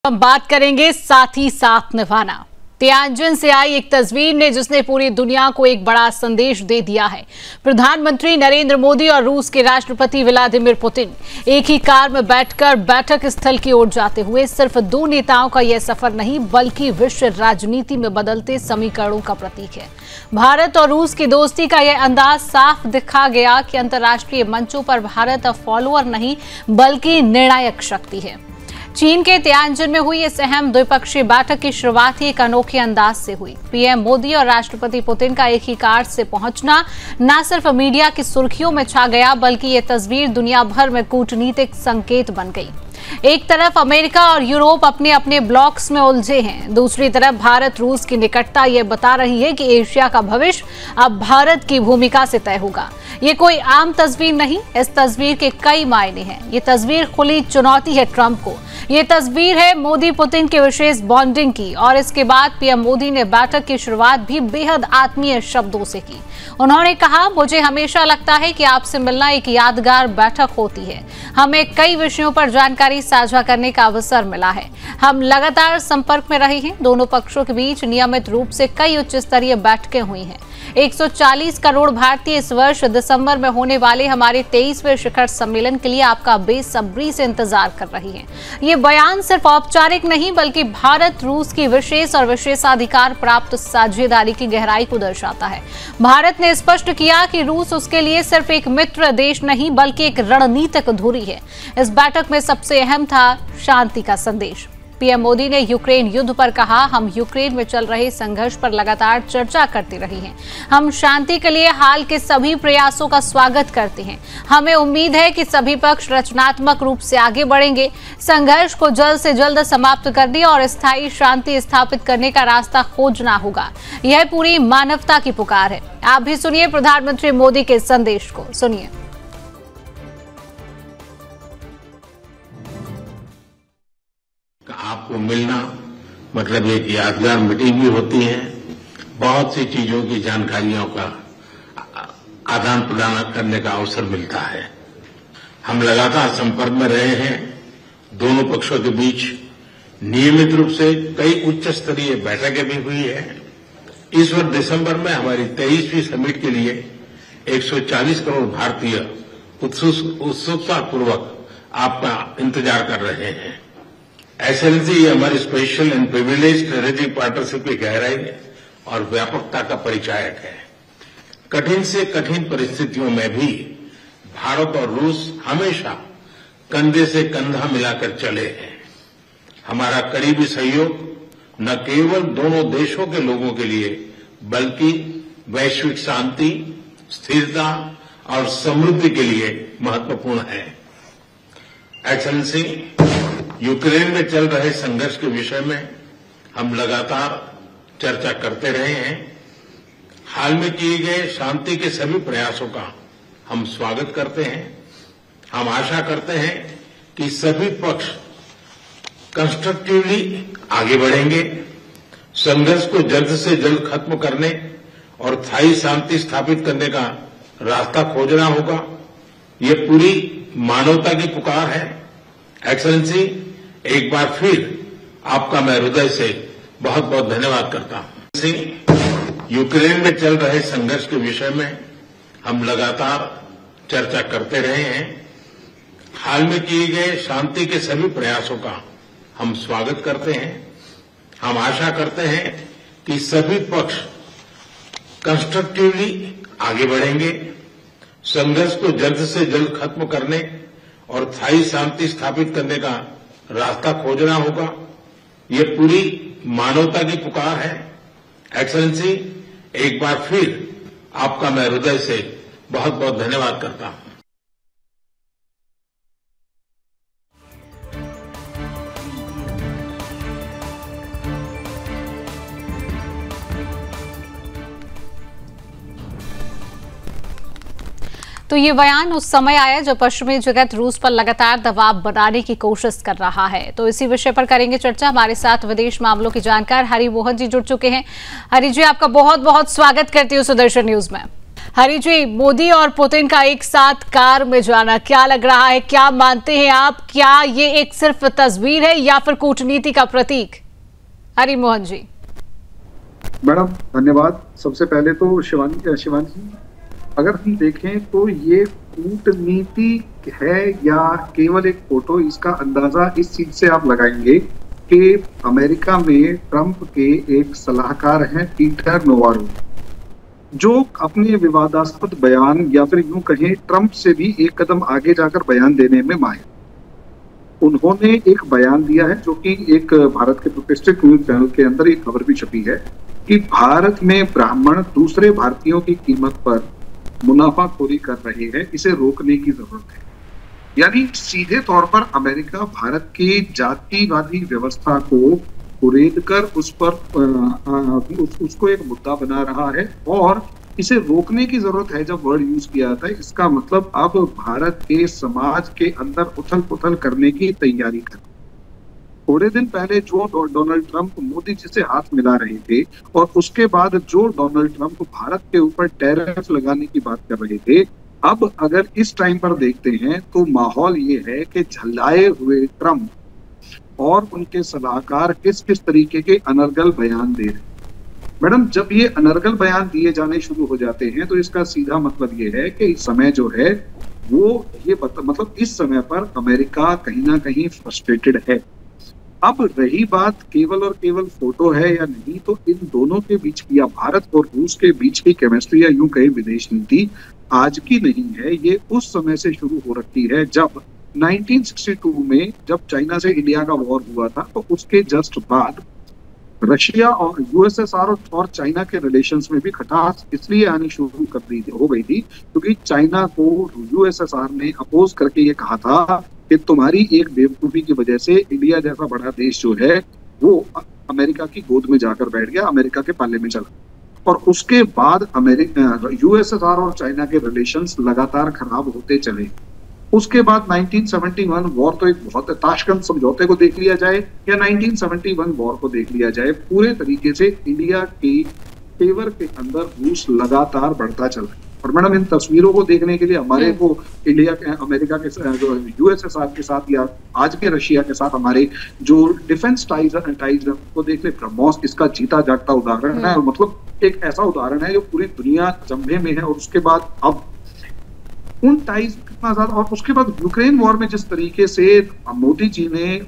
हम बात करेंगे साथ ही साथ निभाना। तियानजिन से आई एक तस्वीर ने जिसने पूरी दुनिया को एक बड़ा संदेश दे दिया है। प्रधानमंत्री नरेंद्र मोदी और रूस के राष्ट्रपति व्लादिमीर पुतिन एक ही कार में बैठकर बैठक स्थल की ओर जाते हुए सिर्फ दो नेताओं का यह सफर नहीं बल्कि विश्व राजनीति में बदलते समीकरणों का प्रतीक है। भारत और रूस की दोस्ती का यह अंदाज साफ दिखा गया कि अंतर्राष्ट्रीय मंचों पर भारत अब फॉलोअर नहीं बल्कि निर्णायक शक्ति है। चीन के तियानजिन में हुई इस अहम द्विपक्षीय बैठक की शुरुआत ही एक अनोखे अंदाज से हुई। पीएम मोदी और राष्ट्रपति पुतिन का एक ही कार से पहुंचना न सिर्फ मीडिया की सुर्खियों में छा गया बल्कि ये तस्वीर दुनिया भर में कूटनीतिक संकेत बन गई। एक तरफ अमेरिका और यूरोप अपने अपने ब्लॉक्स में उलझे हैं, दूसरी तरफ भारत रूस की निकटता ये बता रही है कि एशिया का भविष्य अब भारत की भूमिका से तय होगा। ये कोई आम तस्वीर नहीं, इस तस्वीर के कई मायने हैं। ये तस्वीर खुली चुनौती है ट्रंप को। ये तस्वीर है मोदी पुतिन के विशेष बॉन्डिंग की और इसके बाद पीएम मोदी ने बैठक की शुरुआत भी बेहद आत्मीय शब्दों से की। उन्होंने कहा, मुझे हमेशा लगता है कि आपसे मिलना एक यादगार बैठक होती है। हमें कई विषयों पर जानकारी साझा करने का अवसर मिला है। हम लगातार संपर्क में रहे हैं। दोनों पक्षों के बीच नियमित रूप से कई उच्च स्तरीय बैठकें हुई हैं। 140 करोड़ भारतीय इस वर्ष दिसंबर में होने वाले हमारे 23वें शिखर सम्मेलन के लिए आपका बेसब्री से इंतजार कर रही हैं। ये बयान सिर्फ औपचारिक नहीं बल्कि भारत रूस की विशेष और विशेषाधिकार प्राप्त साझेदारी की गहराई को दर्शाता है। भारत ने स्पष्ट किया कि रूस उसके लिए सिर्फ एक मित्र देश नहीं बल्कि एक रणनीतिक धुरी है। इस बैठक में सबसे अहम था शांति का संदेश। पीएम मोदी ने यूक्रेन युद्ध पर कहा, हम यूक्रेन में चल रहे संघर्ष पर लगातार चर्चा करते रहे हैं। हम शांति के लिए हाल के सभी प्रयासों का स्वागत करते हैं। हमें उम्मीद है कि सभी पक्ष रचनात्मक रूप से आगे बढ़ेंगे। संघर्ष को जल्द से जल्द समाप्त करने और स्थायी शांति स्थापित करने का रास्ता खोजना होगा। यह पूरी मानवता की पुकार है। आप भी सुनिए प्रधानमंत्री मोदी के संदेश को। सुनिए। आपको मिलना मतलब एक यादगार मीटिंग भी होती है। बहुत सी चीजों की जानकारियों का आदान प्रदान करने का अवसर मिलता है। हम लगातार संपर्क में रहे हैं। दोनों पक्षों के बीच नियमित रूप से कई उच्च स्तरीय बैठकें भी हुई है। इस वर्ष दिसंबर में हमारी 23वीं समिट के लिए 140 करोड़ भारतीय उत्सुकतापूर्वक आपका इंतजार कर रहे हैं। एक्सेलेंसी, ये हमारी special and privilege strategic partnership की गहराई और व्यापकता का परिचायक है। कठिन से कठिन परिस्थितियों में भी भारत और रूस हमेशा कंधे से कंधा मिलाकर चले हैं। हमारा करीबी सहयोग न केवल दोनों देशों के लोगों के लिए बल्कि वैश्विक शांति, स्थिरता और समृद्धि के लिए महत्वपूर्ण है। एक्सेलेंसी, यूक्रेन में चल रहे संघर्ष के विषय में हम लगातार चर्चा करते रहे हैं। हाल में किए गए शांति के सभी प्रयासों का हम स्वागत करते हैं। हम आशा करते हैं कि सभी पक्ष कंस्ट्रक्टिवली आगे बढ़ेंगे। संघर्ष को जल्द से जल्द खत्म करने और स्थायी शांति स्थापित करने का रास्ता खोजना होगा। ये पूरी मानवता की पुकार है। एक्सेलेंसी, एक बार फिर आपका मैं हृदय से बहुत बहुत धन्यवाद करता हूं। यूक्रेन में चल रहे संघर्ष के विषय में हम लगातार चर्चा करते रहे हैं। हाल में किए गए शांति के सभी प्रयासों का हम स्वागत करते हैं। हम आशा करते हैं कि सभी पक्ष कंस्ट्रक्टिवली आगे बढ़ेंगे। संघर्ष को जल्द से जल्द खत्म करने और स्थायी शांति स्थापित करने का रास्ता खोजना होगा। ये पूरी मानवता की पुकार है। एक्सेलेंसी, एक बार फिर आपका मैं हृदय से बहुत बहुत धन्यवाद करता हूं। तो ये बयान उस समय आया जब पश्चिमी जगत रूस पर लगातार दबाव बनाने की कोशिश कर रहा है। तो इसी विषय पर करेंगे चर्चा। हमारे साथ विदेश मामलों के जानकार हरि मोहन जी जुड़ चुके हैं। हरि जी, आपका बहुत बहुत स्वागत करती हूँ सुदर्शन न्यूज में। हरि जी, मोदी और पुतिन का एक साथ कार में जाना क्या लग रहा है? क्या मानते हैं आप? क्या ये एक सिर्फ तस्वीर है या फिर कूटनीति का प्रतीक? हरि मोहन जी। मैडम धन्यवाद। सबसे पहले तो शिवानी, अगर हम देखें तो ये कूटनीति है या केवल एक फोटो, इसका अंदाजा इस चीज से आप लगाएंगे कि अमेरिका में ट्रंप के एक सलाहकार हैं पीटर नोवारो, जो अपने विवादास्पद बयान या फिर यूं कहें ट्रंप से भी एक कदम आगे जाकर बयान देने में माहिर। उन्होंने एक बयान दिया है जो कि एक भारत के प्रतिष्ठित न्यूज चैनल के अंदर एक खबर भी छपी है कि भारत में ब्राह्मण दूसरे भारतीयों की कीमत पर मुनाफाखोरी कर रहे हैं, इसे रोकने की जरूरत है। यानी सीधे तौर पर अमेरिका भारत की जातिवादी व्यवस्था को कुरेद कर उस पर उसको एक मुद्दा बना रहा है और इसे रोकने की जरूरत है। जब वर्ड यूज किया जाता है, इसका मतलब अब भारत के समाज के अंदर उथल पुथल करने की तैयारी कर। थोड़े दिन पहले जो डोनाल्ड ट्रंप मोदी जी से हाथ मिला रहे थे और उसके बाद जो डोनाल्ड ट्रंप भारत के ऊपर टैरिफ लगाने की बात कर रहे थे, अब अगर इस टाइम पर देखते हैं तो माहौल ये है कि झल्लाए हुए ट्रंप और उनके सलाहकार किस किस तरीके के अनर्गल बयान दे रहे हैं। मैडम, जब ये अनर्गल बयान दिए जाने शुरू हो जाते हैं तो इसका सीधा मतलब ये है कि इस समय जो है वो ये मतलब इस समय पर अमेरिका कहीं ना कहीं फ्रस्ट्रेटेड है। अब रही बात केवल और केवल फोटो है या नहीं, तो इन दोनों के बीच की या भारत और रूस के बीच की केमिस्ट्री या यूं कहे विदेश नीति आज की नहीं है, ये उस समय से शुरू हो रखी है जब 1962 में जब चाइना से इंडिया का वॉर हुआ था, तो उसके जस्ट बाद रशिया और यूएसएसआर और चाइना के रिलेशंस में भी खटास इसलिए आनी शुरू हो गई थी क्योंकि चाइना को यूएसएसआर ने अपोज करके ये कहा था कि तुम्हारी एक बेवकूफी की वजह से इंडिया जैसा बड़ा देश जो है वो अमेरिका की गोद में जाकर बैठ गया, अमेरिका के पाले में चला। और उसके बाद यूएसएसआर और चाइना के रिलेशंस लगातार खराब होते चले। उसके बाद 1971 वॉर, तो एक बहुत ताशकंद समझौते को देख लिया जाए या 1971 वॉर को देख लिया जाए, पूरे तरीके से इंडिया के फेवर के अंदर रूस लगातार बढ़ता चला। और मैडम, इन तस्वीरों को देखने के लिए हमारे को इंडिया के, अमेरिका के, जो यूएसएसआर के साथ या आज के रशिया के साथ हमारे जो डिफेंस टाइज को देख ले, ब्रह्मोस इसका जीता जागता उदाहरण है। मतलब एक ऐसा उदाहरण है जो पूरी दुनिया चंभे में है। और उसके बाद अब उन टाइज कितना ज्यादा, और उसके बाद यूक्रेन वॉर में जिस तरीके से मोदी जी ने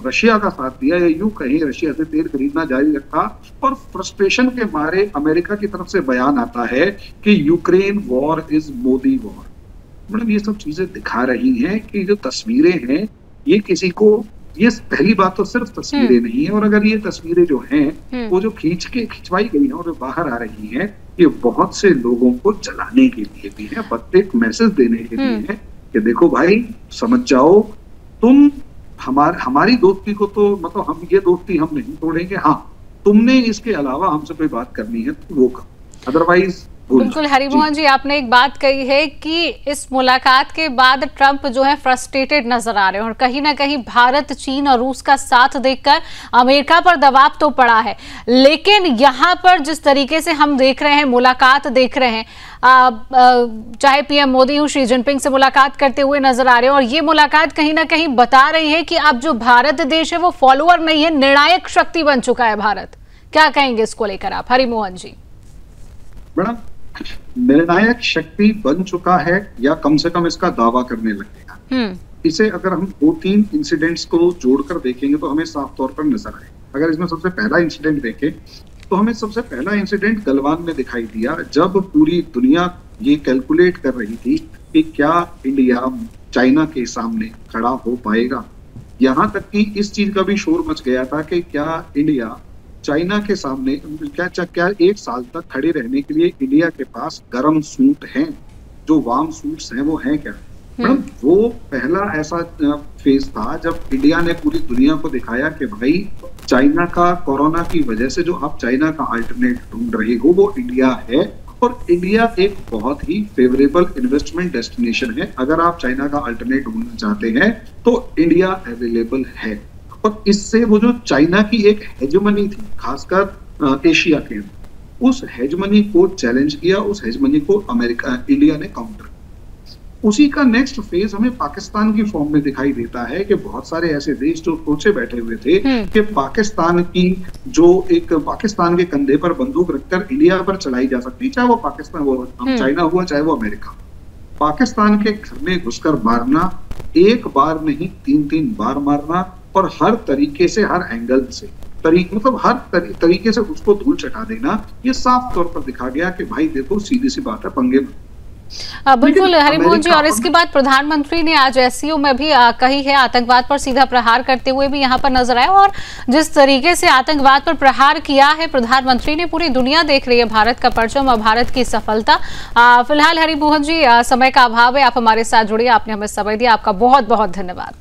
रशिया का साथ दिया या यूं कहीं रशिया से तेल खरीदना जारी रखा, और फ्रस्ट्रेशन के मारे अमेरिका की तरफ से बयान आता है कि Ukraine war is Modi war. मतलब ये सब चीजें दिखा रही हैं कि जो तस्वीरें हैं ये किसी को, ये पहली बात तो सिर्फ तस्वीरें नहीं है, और अगर ये तस्वीरें जो हैं वो जो खिंचवाई गई हैं और जो बाहर आ रही हैं, ये बहुत से लोगों को जलाने के लिए भी है, बस एक मैसेज देने के लिए है कि देखो भाई समझ जाओ, तुम हमारी दोस्ती को तो मतलब हम ये दोस्ती हम नहीं तोड़ेंगे, हाँ तुमने इसके अलावा हमसे कोई बात करनी है तो वो करो, अदरवाइज। बिल्कुल हरिमोहन जी, आपने एक बात कही है कि इस मुलाकात के बाद ट्रंप जो है फ्रस्ट्रेटेड नजर आ रहे हैं और कहीं ना कहीं भारत, चीन और रूस का साथ देखकर अमेरिका पर दबाव तो पड़ा है। लेकिन यहाँ पर जिस तरीके से हम देख रहे हैं, मुलाकात देख रहे हैं, चाहे पीएम मोदी हो, शी जिनपिंग से मुलाकात करते हुए नजर आ रहे हैं, और ये मुलाकात कहीं ना कहीं बता रही है कि अब जो भारत देश है वो फॉलोअर नहीं है, निर्णायक शक्ति बन चुका है भारत। क्या कहेंगे इसको लेकर आप, हरिमोहन जी? मैडम, निर्णायक शक्ति बन चुका है या कम से कम इसका दावा करने लगेगा। इसे अगर हम 2-3 इंसिडेंट्स को जोड़कर देखेंगे तो हमें साफ तौर पर नजर आए। अगर इसमें सबसे पहला इंसिडेंट देखें तो हमें सबसे पहला इंसिडेंट गलवान में दिखाई दिया, जब पूरी दुनिया ये कैलकुलेट कर रही थी कि क्या इंडिया चाइना के सामने खड़ा हो पाएगा। यहाँ तक कि इस चीज का भी शोर मच गया था कि क्या इंडिया चाइना के सामने क्या 1 साल तक खड़े रहने के लिए इंडिया के पास गर्म सूट हैं, जो वार्म सूट्स हैं वो हैं क्या। मैडम, वो पहला ऐसा फेज था जब इंडिया ने पूरी दुनिया को दिखाया कि भाई चाइना का कोरोना की वजह से जो आप चाइना का अल्टरनेट ढूंढ रहे हो वो इंडिया है, और इंडिया एक बहुत ही फेवरेबल इन्वेस्टमेंट डेस्टिनेशन है। अगर आप चाइना का अल्टरनेट ढूंढना चाहते हैं तो इंडिया अवेलेबल है। और इससे वो जो चाइना की एक हेजेमनी थी खासकर एशिया के, उस हेजमनी को चैलेंज किया, उस हेजमनी को इंडिया ने काउंटर किया। उसी का नेक्स्ट फेज हमें पाकिस्तान की फॉर्म में दिखाई देता है कि बहुत सारे ऐसे देश जो सोचे बैठे हुए थे कि पाकिस्तान के कंधे पर बंदूक रखकर इंडिया पर चलाई जा सकती, चाहे वो पाकिस्तान चाइना हुआ, चाहे वो अमेरिका। पाकिस्तान के घर में घुसकर मारना, एक बार नहीं 3-3 बार मारना, और हर तरीके से, हर एंगल से मतलब हर तरीके से उसको धूल चटा देना, ये साफ तौर पर दिखा गया कि भाई देखो सीधी सी बात है, पंगे में। बिल्कुल हरिमोहन जी, और इसके बाद प्रधानमंत्री ने आज एससीओ में भी कही है आतंकवाद पर सीधा प्रहार करते हुए भी यहाँ पर नजर आए, और जिस तरीके से आतंकवाद पर प्रहार किया है प्रधानमंत्री ने, पूरी दुनिया देख रही है भारत का परचम और भारत की सफलता। फिलहाल हरिमोहन जी समय का अभाव है, आप हमारे साथ जुड़िए, आपने हमें समय दिया, आपका बहुत बहुत धन्यवाद।